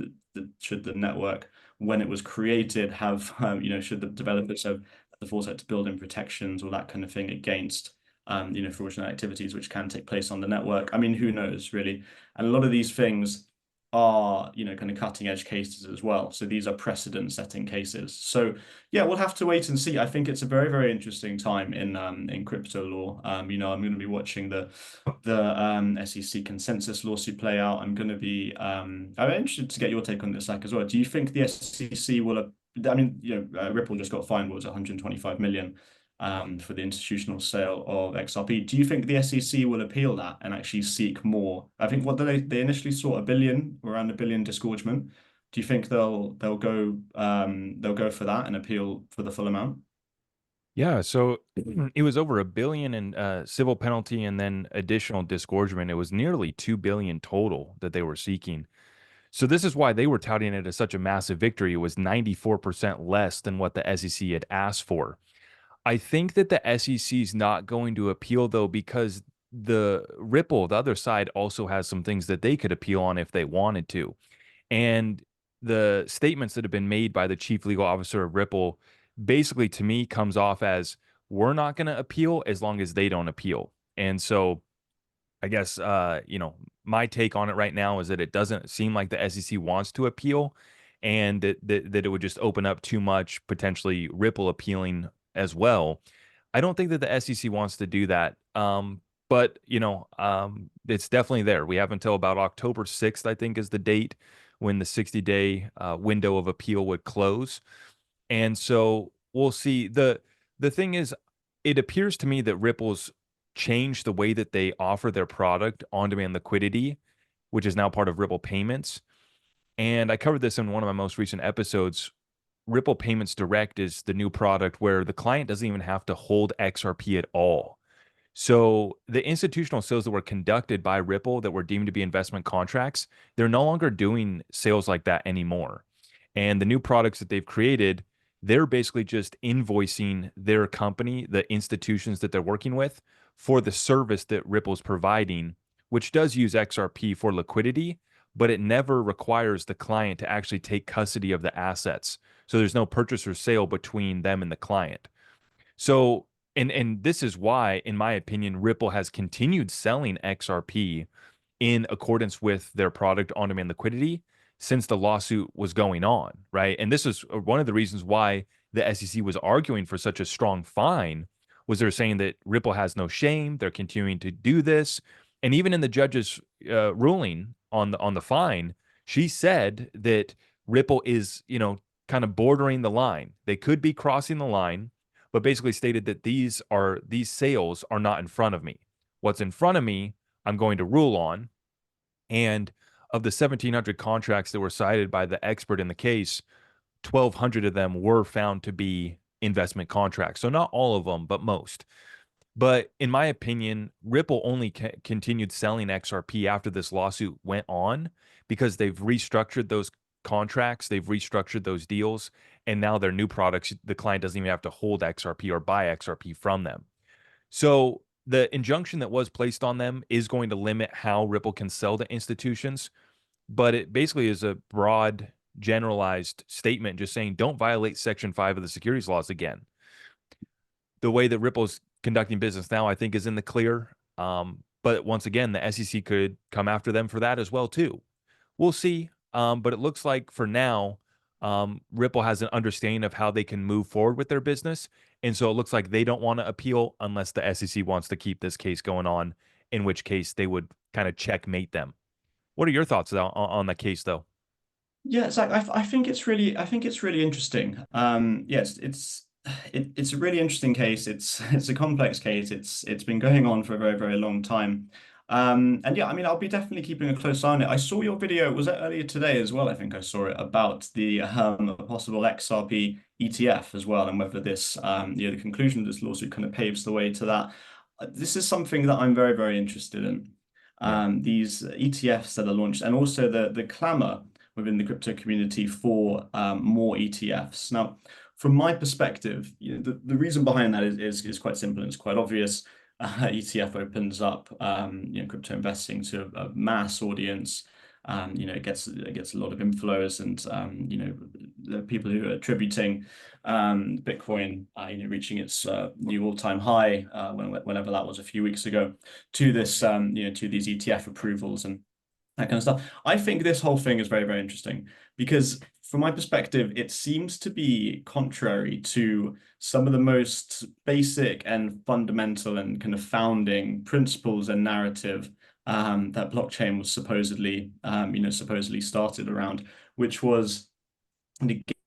Should the network, when it was created, have should the developers have the foresight to build in protections or that kind of thing against fraudulent activities which can take place on the network? I mean, who knows, really? And a lot of these things are, kind of cutting edge cases as well. So these are precedent setting cases. So yeah, we'll have to wait and see. I think it's a very, very interesting time in crypto law. I'm going to be watching the SEC consensus lawsuit play out. I'm interested to get your take on this, Zach, as well. Do you think the SEC will, I mean, Ripple just got fined, what was it, 125 million for the institutional sale of XRP. Do you think the SEC will appeal that and actually seek more? I think what they initially sought around a billion disgorgement. Do you think they'll go for that and appeal for the full amount? Yeah, so it was over 1 billion in civil penalty and then additional disgorgement. It was nearly 2 billion total that they were seeking. So this is why they were touting it as such a massive victory. It was 94% less than what the SEC had asked for. I think that the SEC is not going to appeal though, because the Ripple, the other side, also has some things that they could appeal on if they wanted to. And the statements that have been made by the chief legal officer of Ripple basically to me comes off as, we're not going to appeal as long as they don't appeal. And so I guess my take on it right now is that it doesn't seem like the SEC wants to appeal, and that it would just open up too much, potentially Ripple appealing as well. I don't think that the SEC wants to do that. But it's definitely there. We have until about October 6th, I think, is the date when the 60-day window of appeal would close. And so we'll see. The thing is, it appears to me that Ripple's changed the way that they offer their product, on-demand liquidity, which is now part of Ripple Payments. And I covered this in one of my most recent episodes. Ripple Payments Direct is the new product where the client doesn't even have to hold XRP at all. So the institutional sales that were conducted by Ripple that were deemed to be investment contracts, they're no longer doing sales like that anymore. And the new products that they've created, they're basically just invoicing their company, the institutions that they're working with, for the service that Ripple's providing, which does use XRP for liquidity, but it never requires the client to actually take custody of the assets. So there's no purchase or sale between them and the client. So, and this is why, in my opinion, Ripple has continued selling XRP in accordance with their product on-demand liquidity since the lawsuit was going on, right? And this is one of the reasons why the SEC was arguing for such a strong fine, was they're saying that Ripple has no shame, they're continuing to do this. And even in the judge's ruling on the fine, she said that Ripple is, kind of bordering the line. They could be crossing the line, but basically stated that these sales are not in front of me. What's in front of me, I'm going to rule on. And of the 1,700 contracts that were cited by the expert in the case, 1,200 of them were found to be investment contracts. So not all of them, but most. But in my opinion, Ripple only continued selling XRP after this lawsuit went on, because they've restructured those contracts, they've restructured those deals, and now their new products, the client doesn't even have to hold XRP or buy XRP from them. So the injunction that was placed on them is going to limit how Ripple can sell to institutions, but it basically is a broad generalized statement just saying, don't violate Section 5 of the securities laws again. The way that Ripple's conducting business now, I think, is in the clear. But once again, the SEC could come after them for that as well, too. We'll see. But it looks like for now, Ripple has an understanding of how they can move forward with their business. And so it looks like they don't want to appeal unless the SEC wants to keep this case going on, in which case they would kind of checkmate them. What are your thoughts on that case, though? Yeah, Zach, I think it's really interesting. Yes, it's a really interesting case. It's a complex case. It's been going on for a very, very long time. And yeah, I mean, I'll be definitely keeping a close eye on it. I saw your video, was it earlier today as well? I think I saw it about the possible XRP ETF as well, and whether this the conclusion of this lawsuit kind of paves the way to that. This is something that I'm very, very interested in. Yeah. These ETFs that are launched, and also the clamor within the crypto community for more ETFs. Now, from my perspective, the reason behind that is quite simple and it's quite obvious. ETF opens up crypto investing to a mass audience. It gets a lot of inflows, and the people who are attributing Bitcoin, reaching its new all-time high whenever that was a few weeks ago, to this to these ETF approvals and that kind of stuff. I think this whole thing is very, very interesting because, from my perspective, it seems to be contrary to some of the most basic and fundamental and kind of founding principles and narrative that blockchain was supposedly started around, which was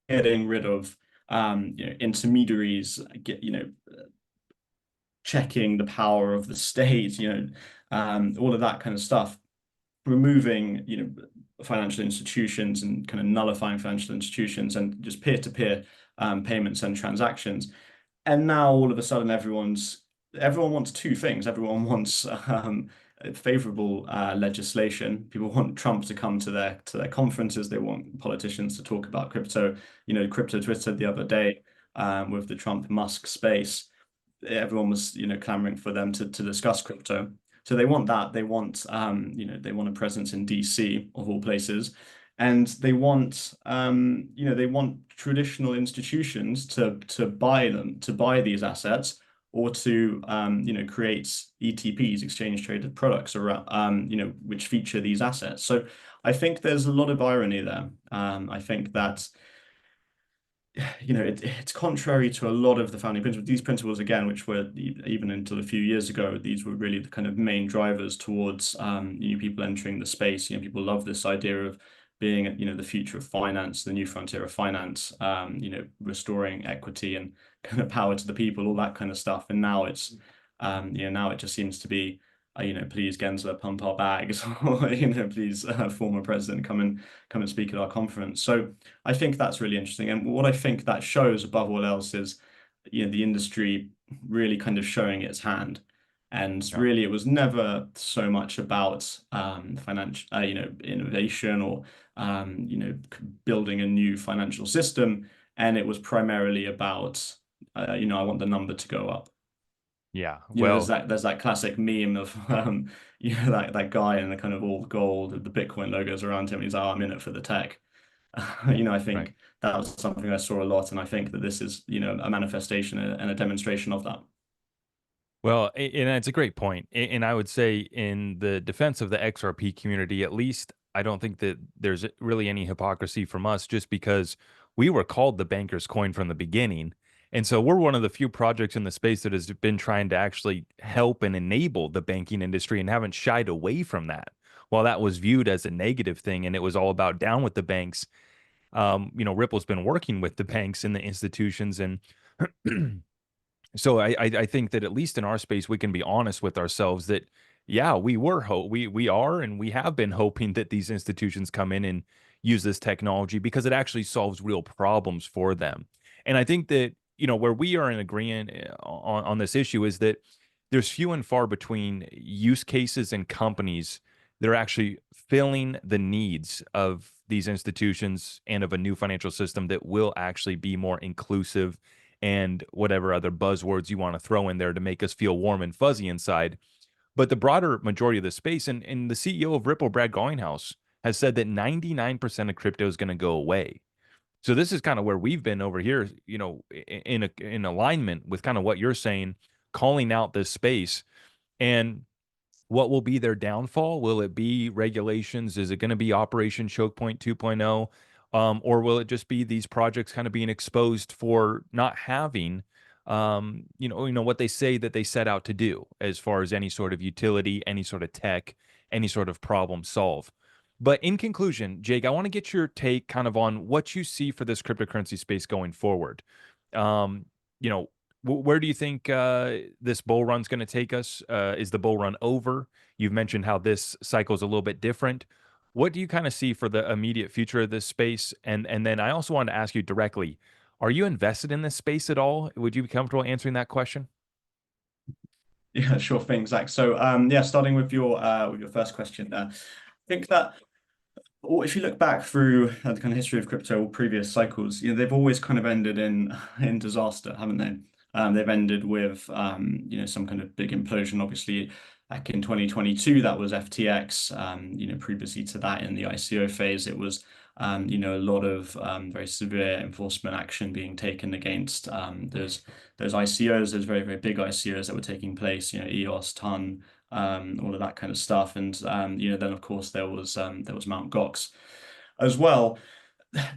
getting rid of intermediaries, checking the power of the state, all of that kind of stuff, removing financial institutions and kind of nullifying financial institutions and just peer-to-peer payments and transactions. And now all of a sudden everyone wants two things. Everyone wants favorable legislation. People want Trump to come to their conferences. They want politicians to talk about crypto. Crypto Twitter the other day with the Trump Musk space. Everyone was clamoring for them to discuss crypto. So they want that. They want they want a presence in DC of all places, and they want they want traditional institutions to buy these assets, or to create ETPs, exchange traded products, around which feature these assets. So I think there's a lot of irony there. I think that it's contrary to a lot of the founding principles. These principles, again, which were even until a few years ago, these were really the kind of main drivers towards people entering the space. People love this idea of being the future of finance, the new frontier of finance, restoring equity and kind of power to the people, all that kind of stuff. And now it's now it just seems to be please Gensler pump our bags, or please former president come and speak at our conference. So I think that's really interesting, and what I think that shows above all else is the industry really kind of showing its hand. And Yeah. really, it was never so much about financial, innovation, or building a new financial system, and it was primarily about, I want the number to go up. Yeah. There's Well, that classic meme of that guy in the kind of all gold, the Bitcoin logos around him. He's like, "Oh, I'm in it for the tech." yeah. I Right. think that was something I saw a lot, and I think that this is a manifestation and a demonstration of that. Well, and it's a great point. And I would say, in the defense of the XRP community, at least, I don't think that there's really any hypocrisy from us, just because we were called the banker's coin from the beginning. And so we're one of the few projects in the space that has been trying to actually help and enable the banking industry and haven't shied away from that. While that was viewed as a negative thing and it was all about down with the banks, Ripple's been working with the banks and the institutions, and so I think that, at least in our space, we can be honest with ourselves that, yeah, we are and we have been hoping that these institutions come in and use this technology because it actually solves real problems for them. And I think that, where we are in agreement on this issue is that there's few and far between use cases and companies that are actually filling the needs of these institutions and of a new financial system that will actually be more inclusive, and whatever other buzzwords you want to throw in there to make us feel warm and fuzzy inside. But the broader majority of the space, and the CEO of Ripple, Brad Garlinghouse, has said that 99% of crypto is going to go away. So this is kind of where we've been over here, in alignment with kind of what you're saying, calling out this space. And what will be their downfall? Will it be regulations? Is it going to be Operation Choke Point 2.0? Or will it just be these projects kind of being exposed for not having, what they say that they set out to do as far as any sort of utility, any sort of tech, any sort of problem solve? But in conclusion, Jake, I want to get your take kind of on what you see for this cryptocurrency space going forward. Um, you know, where do you think this bull run's going to take us? Is the bull run over? You've mentioned how this cycle is a little bit different. What do you kind of see for the immediate future of this space? And then I also wanted to ask you directly: are you invested in this space at all? Would you be comfortable answering that question? Yeah, sure thing, Zach. So, yeah, starting with your first question there, I think that or if you look back through the kind of history of crypto or previous cycles, they've always kind of ended in in disaster, haven't they? They've ended with some kind of big implosion. Obviously, back in 2022, that was FTX. Previously to that, in the ICO phase, it was a lot of very severe enforcement action being taken against those ICOs, those very, very big ICOs that were taking place, EOS, Ton, all of that kind of stuff. And then of course there was Mount Gox as well.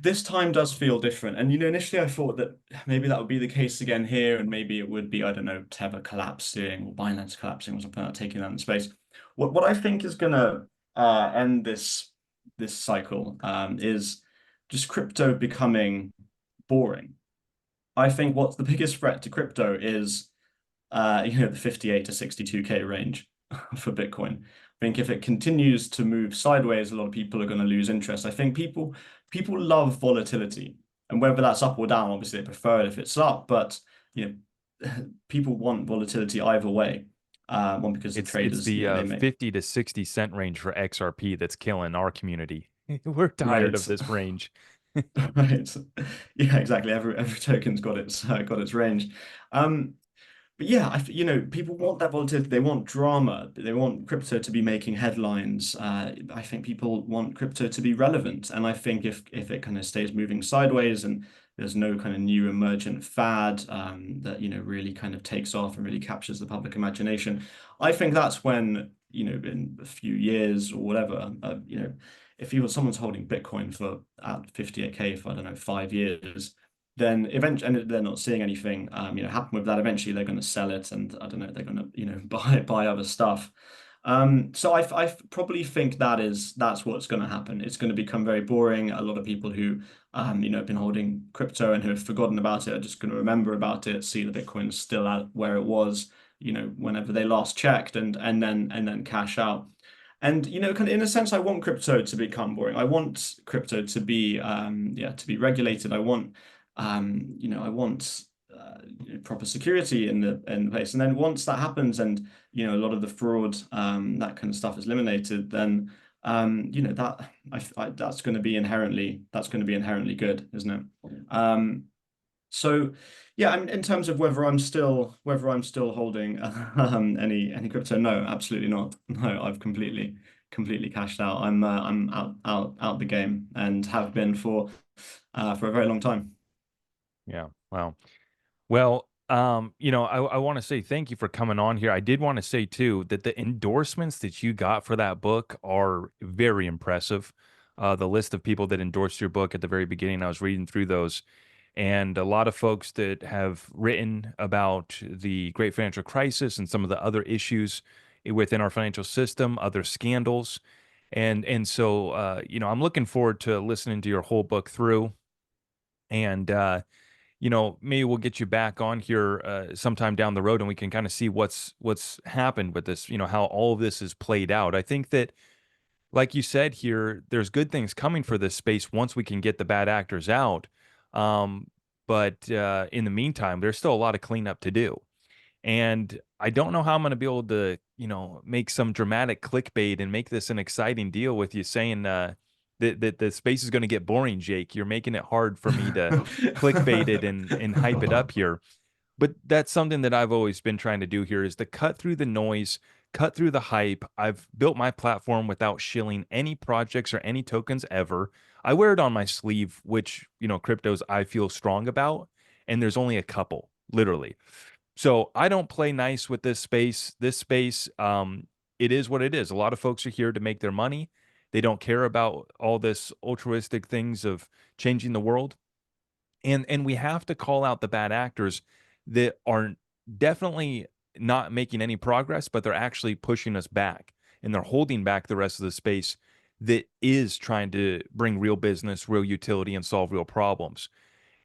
This time does feel different. And initially I thought that maybe that would be the case again here, and maybe it would be, I don't know, Tether collapsing or Binance collapsing or something like that, taking that in space. What I think is gonna end this cycle is just crypto becoming boring. I think what's the biggest threat to crypto is the 58 to 62K range for Bitcoin. I think if it continues to move sideways, a lot of people are going to lose interest. I think people love volatility, and whether that's up or down, obviously they prefer it if it's up, but you people want volatility either way. One, because the It's traders, the they make 50 to 60 cent range for XRP that's killing our community. We're tired right. of this range. Right. Yeah, exactly. Every token's got its range. Um, But yeah, people want that volatility. They want drama. They want crypto to be making headlines. I think people want crypto to be relevant. And I think if it kind of stays moving sideways and there's no kind of new emergent fad that really kind of takes off and really captures the public imagination, I think that's when in a few years or whatever, if someone's holding Bitcoin for at 58K for, I don't know, 5 years, then eventually, and they're not seeing anything happen with that. Eventually they're going to sell it, and I don't know, they're going to buy other stuff. So I probably think that's what's going to happen. It's going to become very boring. A lot of people who have been holding crypto and who have forgotten about it are just going to remember about it, see the Bitcoin's still at where it was whenever they last checked, and then cash out. And kind of in a sense, I want crypto to become boring. I want crypto to be to be regulated. I want proper security in place. And then once that happens, and a lot of the fraud, that kind of stuff is eliminated, then that that's going to be inherently good, isn't it? So yeah, in terms of whether I'm still holding any crypto, no, absolutely not. No, I've completely cashed out. I'm out the game, and have been for a very long time. Yeah. Wow. Well, I want to say thank you for coming on here. I did want to say too that the endorsements that you got for that book are very impressive. The list of people that endorsed your book at the very beginning, I was reading through those, and a lot of folks that have written about the great financial crisis and some of the other issues within our financial system, other scandals. And so I'm looking forward to listening to your whole book through. And maybe we'll get you back on here sometime down the road, and we can kind of see what's happened with this, how all of this is played out. I think that, like you said here, there's good things coming for this space once we can get the bad actors out. Um, but in the meantime, there's still a lot of cleanup to do. And I don't know how I'm going to be able to, make some dramatic clickbait and make this an exciting deal with you saying that the space is going to get boring, Jake. You're making it hard for me to clickbait it and hype it up here. But that's something that I've always been trying to do here is to cut through the noise, cut through the hype. I've built my platform without shilling any projects or any tokens ever. I wear it on my sleeve, which, cryptos I feel strong about. And there's only a couple, literally. So I don't play nice with this space. This space, it is what it is. A lot of folks are here to make their money. They don't care about all this altruistic things of changing the world. And we have to call out the bad actors that are definitely not making any progress, but they're actually pushing us back and they're holding back the rest of the space that is trying to bring real business, real utility, and solve real problems.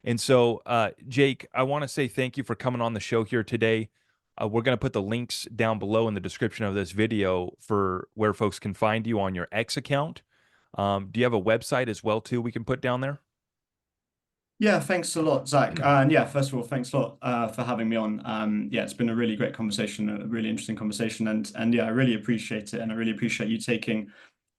And so, Jake, I want to say thank you for coming on the show here today. We're going to put the links down below in the description of this video for where folks can find you on your X account. Do you have a website as well, too, we can put down there? Yeah, thanks a lot, Zach. And yeah, first of all, thanks a lot for having me on. Yeah, it's been a really great conversation, a really interesting conversation, and yeah, I really appreciate it, and I really appreciate you taking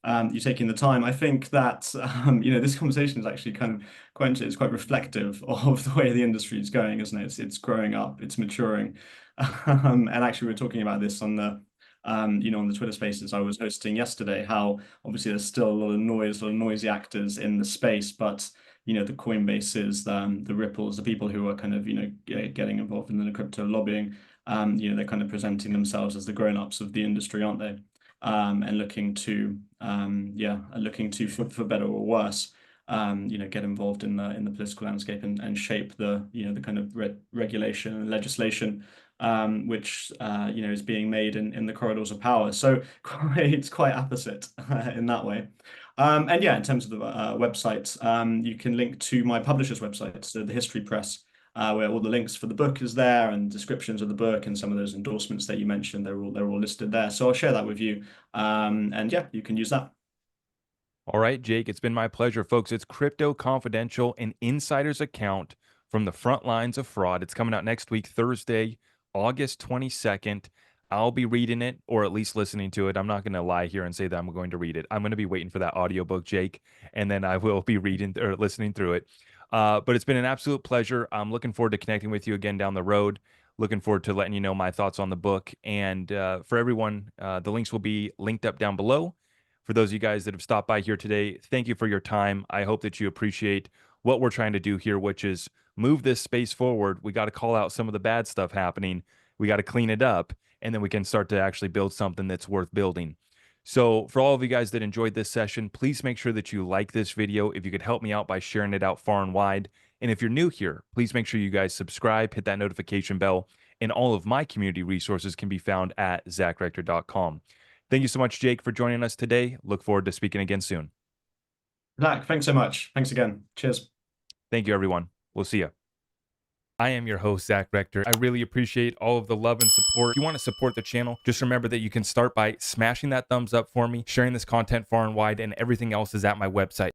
the time. I think that this conversation is actually kind of it's quite reflective of the way the industry is going, isn't it? It's growing up, it's maturing, and actually we were talking about this on the on the Twitter Spaces I was hosting yesterday. How obviously there's still a lot of noise, a lot of noisy actors in the space, but the Coinbases, the Ripples, the people who are kind of getting involved in the crypto lobbying, they're kind of presenting themselves as the grown-ups of the industry, aren't they? And looking to for better or worse, get involved in the political landscape and shape the kind of regulation and legislation which is being made in the corridors of power. So it's quite opposite in that way. And yeah, in terms of the website, you can link to my publisher's website, so the History Press, where all the links for the book is there and descriptions of the book and some of those endorsements that you mentioned. They're all listed there. So I'll share that with you. And yeah, you can use that. All right, Jake, it's been my pleasure, folks. It's Crypto Confidential, an insider's account from the front lines of fraud. It's coming out next week, Thursday, August 22nd. I'll be reading it or at least listening to it. I'm not going to lie here and say that I'm going to read it. I'm going to be waiting for that audiobook, Jake, and then I will be reading or listening through it. But it's been an absolute pleasure. I'm looking forward to connecting with you again down the road. Looking forward to letting you know my thoughts on the book. And for everyone, the links will be linked up down below. For those of you guys that have stopped by here today, thank you for your time. I hope that you appreciate what we're trying to do here, which is move this space forward. We got to call out some of the bad stuff happening. We got to clean it up, and then we can start to actually build something that's worth building. So for all of you guys that enjoyed this session, please make sure that you like this video. If you could help me out by sharing it out far and wide. And if you're new here, please make sure you guys subscribe, hit that notification bell, and all of my community resources can be found at zachrector.com. Thank you so much, Jake, for joining us today. Look forward to speaking again soon. Zach, thanks so much. Thanks again. Cheers. Thank you, everyone. We'll see you. I am your host, Zach Rector. I really appreciate all of the love and support. If you want to support the channel, just remember that you can start by smashing that thumbs up for me, sharing this content far and wide, and everything else is at my website.